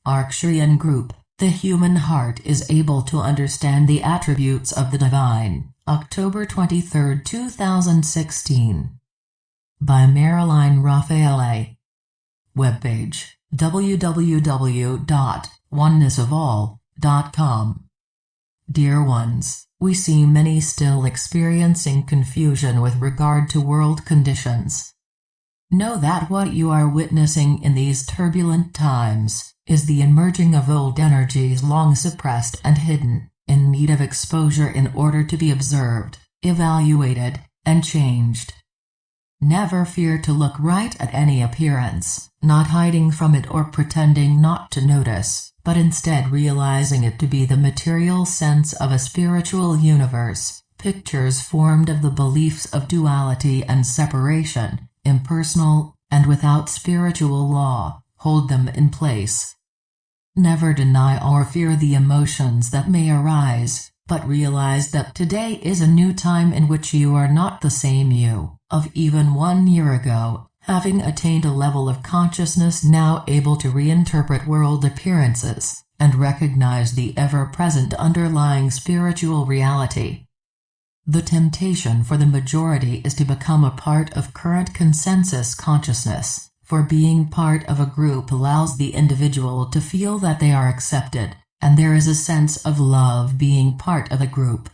Arcturian group, the human heart is able to understand the attributes of the divine. October 23, 2016. By Marilyn Raffaele. Webpage, www.onenessofall.com. Dear ones, we see many still experiencing confusion with regard to world conditions. Know that what you are witnessing in these turbulent times is the emerging of old energies long suppressed and hidden, in need of exposure in order to be observed, evaluated, and changed. Never fear to look right at any appearance, not hiding from it or pretending not to notice, but instead realizing it to be the material sense of a spiritual universe, pictures formed of the beliefs of duality and separation, impersonal, and without spiritual law. Hold them in place. Never deny or fear the emotions that may arise, but realize that today is a new time in which you are not the same you of even 1 year ago, having attained a level of consciousness now able to reinterpret world appearances, and recognize the ever-present underlying spiritual reality. The temptation for the majority is to become a part of current consensus consciousness, for being part of a group allows the individual to feel that they are accepted, and there is a sense of love being part of a group.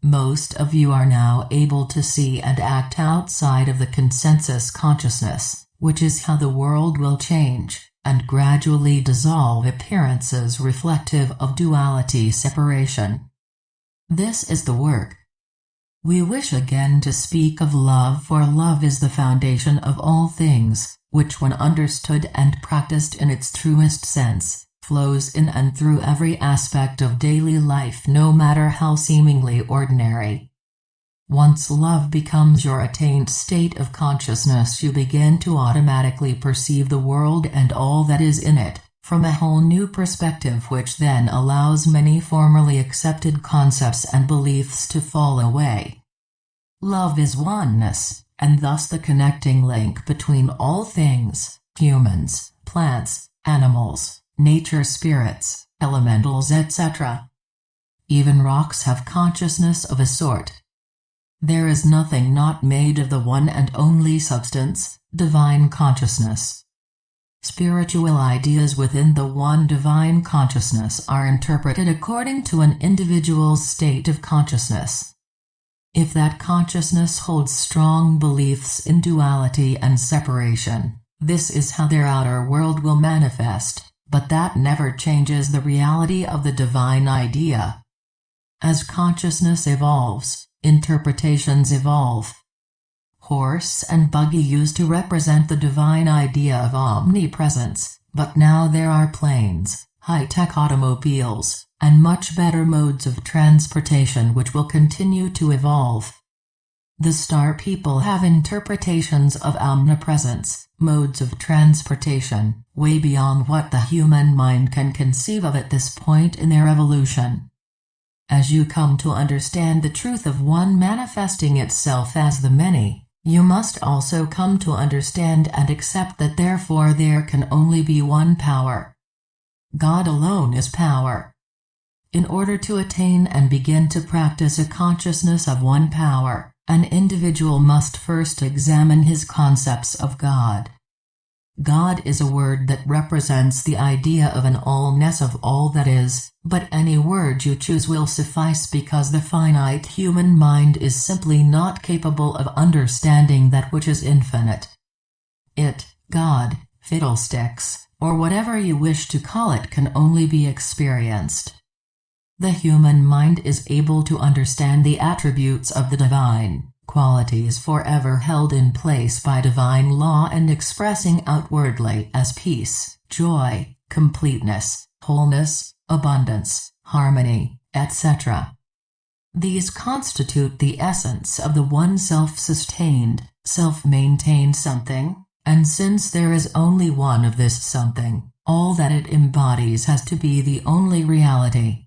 Most of you are now able to see and act outside of the consensus consciousness, which is how the world will change, and gradually dissolve appearances reflective of duality separation. This is the work. We wish again to speak of love, for love is the foundation of all things, which when understood and practiced in its truest sense, flows in and through every aspect of daily life, no matter how seemingly ordinary. Once love becomes your attained state of consciousness, you begin to automatically perceive the world and all that is in it, from a whole new perspective, which then allows many formerly accepted concepts and beliefs to fall away. Love is oneness, and thus the connecting link between all things, humans, plants, animals, nature, spirits, elementals, etc. Even rocks have consciousness of a sort. There is nothing not made of the one and only substance, divine consciousness. Spiritual ideas within the one divine consciousness are interpreted according to an individual's state of consciousness. If that consciousness holds strong beliefs in duality and separation, this is how their outer world will manifest, but that never changes the reality of the divine idea. As consciousness evolves, interpretations evolve. Horse and buggy used to represent the divine idea of omnipresence, but now there are planes, high-tech automobiles, and much better modes of transportation which will continue to evolve. The star people have interpretations of omnipresence, modes of transportation, way beyond what the human mind can conceive of at this point in their evolution. As you come to understand the truth of one manifesting itself as the many, you must also come to understand and accept that therefore there can only be one power. God alone is power. In order to attain and begin to practice a consciousness of one power, an individual must first examine his concepts of God. God is a word that represents the idea of an allness of all that is, but any word you choose will suffice because the finite human mind is simply not capable of understanding that which is infinite. It, God, fiddlesticks, or whatever you wish to call it, can only be experienced. The human mind is able to understand the attributes of the divine, qualities forever held in place by divine law and expressing outwardly as peace, joy, completeness, wholeness, abundance, harmony, etc. These constitute the essence of the one self-sustained, self-maintained something, and since there is only one of this something, all that it embodies has to be the only reality.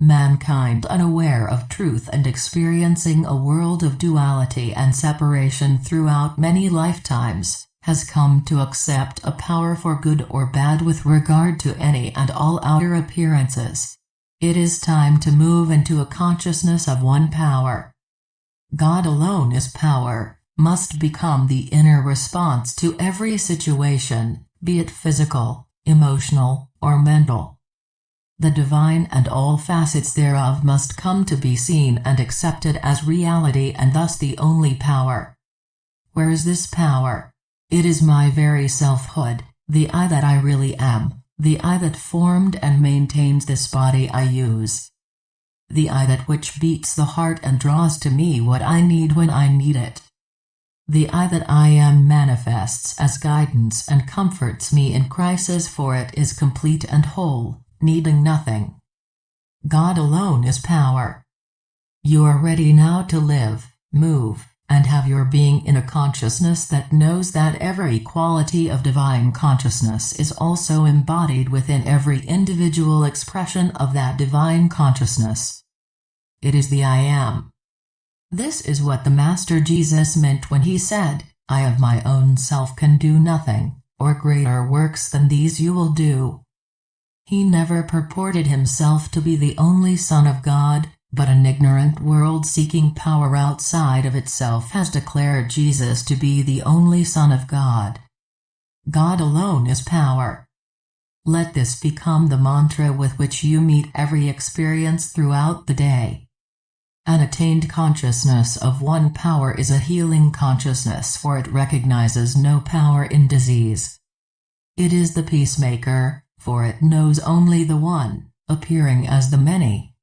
Mankind, unaware of truth and experiencing a world of duality and separation throughout many lifetimes, has come to accept a power for good or bad with regard to any and all outer appearances. It is time to move into a consciousness of one power. God alone is power, must become the inner response to every situation, be it physical, emotional, or mental. The divine and all facets thereof must come to be seen and accepted as reality and thus the only power. Where is this power? It is my very selfhood, the I that I really am, the I that formed and maintains this body I use. The I that which beats the heart and draws to me what I need when I need it. The I that I am manifests as guidance and comforts me in crisis, for it is complete and whole, needing nothing. God alone is power. You are ready now to live, move, and have your being in a consciousness that knows that every quality of divine consciousness is also embodied within every individual expression of that divine consciousness. It is the I Am. This is what the Master Jesus meant when he said, I of my own self can do nothing, or greater works than these you will do. He never purported himself to be the only Son of God, but an ignorant world seeking power outside of itself has declared Jesus to be the only Son of God. God alone is power. Let this become the mantra with which you meet every experience throughout the day. An attained consciousness of one power is a healing consciousness, for it recognizes no power in disease. It is the peacemaker, for it knows only the one, appearing as the many.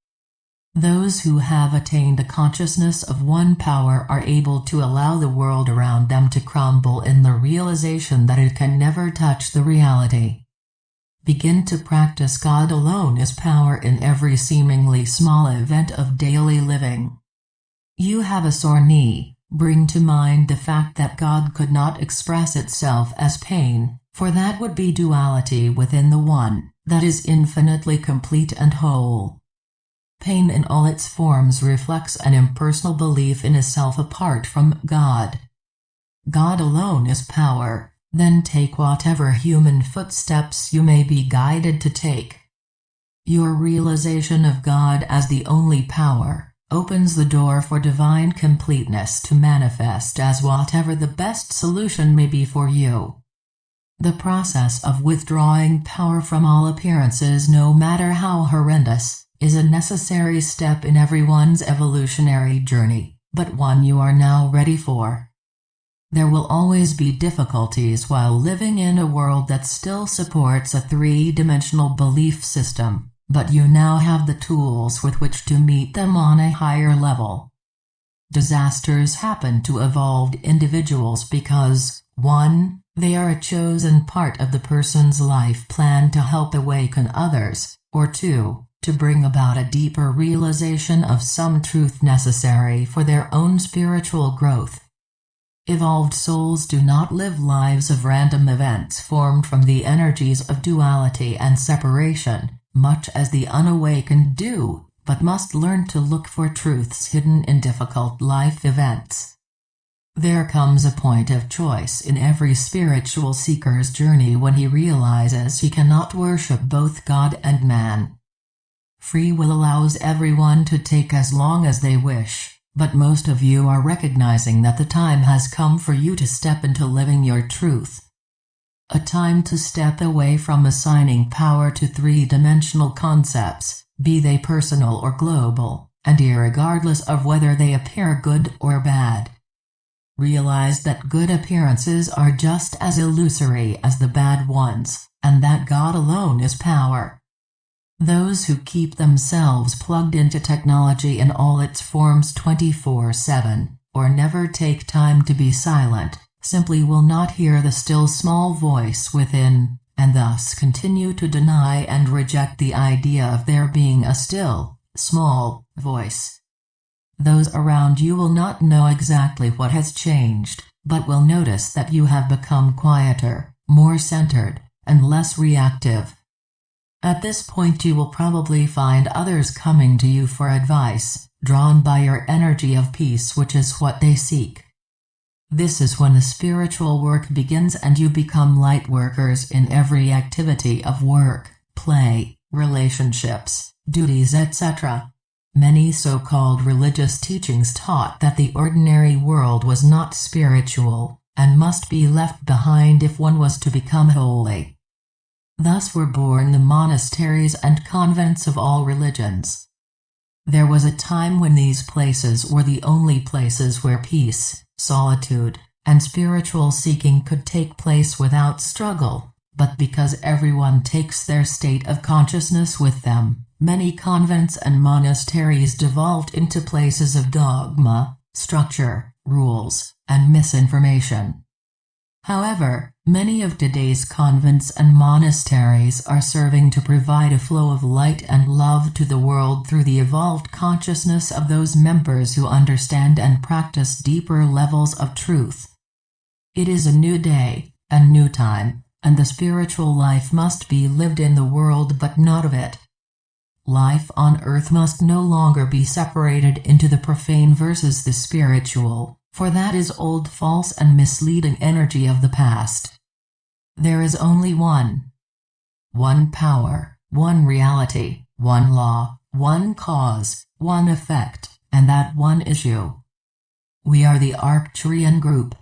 Those who have attained a consciousness of one power are able to allow the world around them to crumble in the realization that it can never touch the reality. Begin to practice God alone is power in every seemingly small event of daily living. You have a sore knee, bring to mind the fact that God could not express itself as pain, for that would be duality within the one, that is infinitely complete and whole. Pain in all its forms reflects an impersonal belief in a self apart from God. God alone is power, then take whatever human footsteps you may be guided to take. Your realization of God as the only power opens the door for divine completeness to manifest as whatever the best solution may be for you. The process of withdrawing power from all appearances, no matter how horrendous, is a necessary step in everyone's evolutionary journey, but one you are now ready for. There will always be difficulties while living in a world that still supports a three-dimensional belief system, but you now have the tools with which to meet them on a higher level. Disasters happen to evolved individuals because, 1. They are a chosen part of the person's life plan to help awaken others, or 2. To bring about a deeper realization of some truth necessary for their own spiritual growth. Evolved souls do not live lives of random events formed from the energies of duality and separation, much as the unawakened do, but must learn to look for truths hidden in difficult life events. There comes a point of choice in every spiritual seeker's journey when he realizes he cannot worship both God and man. Free will allows everyone to take as long as they wish, but most of you are recognizing that the time has come for you to step into living your truth. A time to step away from assigning power to three-dimensional concepts, be they personal or global, and irregardless of whether they appear good or bad. Realize that good appearances are just as illusory as the bad ones, and that God alone is power. Those who keep themselves plugged into technology in all its forms 24/7, or never take time to be silent, simply will not hear the still small voice within, and thus continue to deny and reject the idea of there being a still, small voice. Those around you will not know exactly what has changed, but will notice that you have become quieter, more centered, and less reactive. At this point you will probably find others coming to you for advice, drawn by your energy of peace, which is what they seek. This is when the spiritual work begins and you become light workers in every activity of work, play, relationships, duties, etc. Many so-called religious teachings taught that the ordinary world was not spiritual, and must be left behind if one was to become holy. Thus were born the monasteries and convents of all religions. There was a time when these places were the only places where peace, solitude, and spiritual seeking could take place without struggle, but because everyone takes their state of consciousness with them, many convents and monasteries devolved into places of dogma, structure, rules, and misinformation. However, many of today's convents and monasteries are serving to provide a flow of light and love to the world through the evolved consciousness of those members who understand and practice deeper levels of truth. It is a new day, a new time, and the spiritual life must be lived in the world but not of it. Life on earth must no longer be separated into the profane versus the spiritual, for that is old, false, and misleading energy of the past. There is only one power, one reality, one law, one cause, one effect, and that one is you. We are the Arcturian group.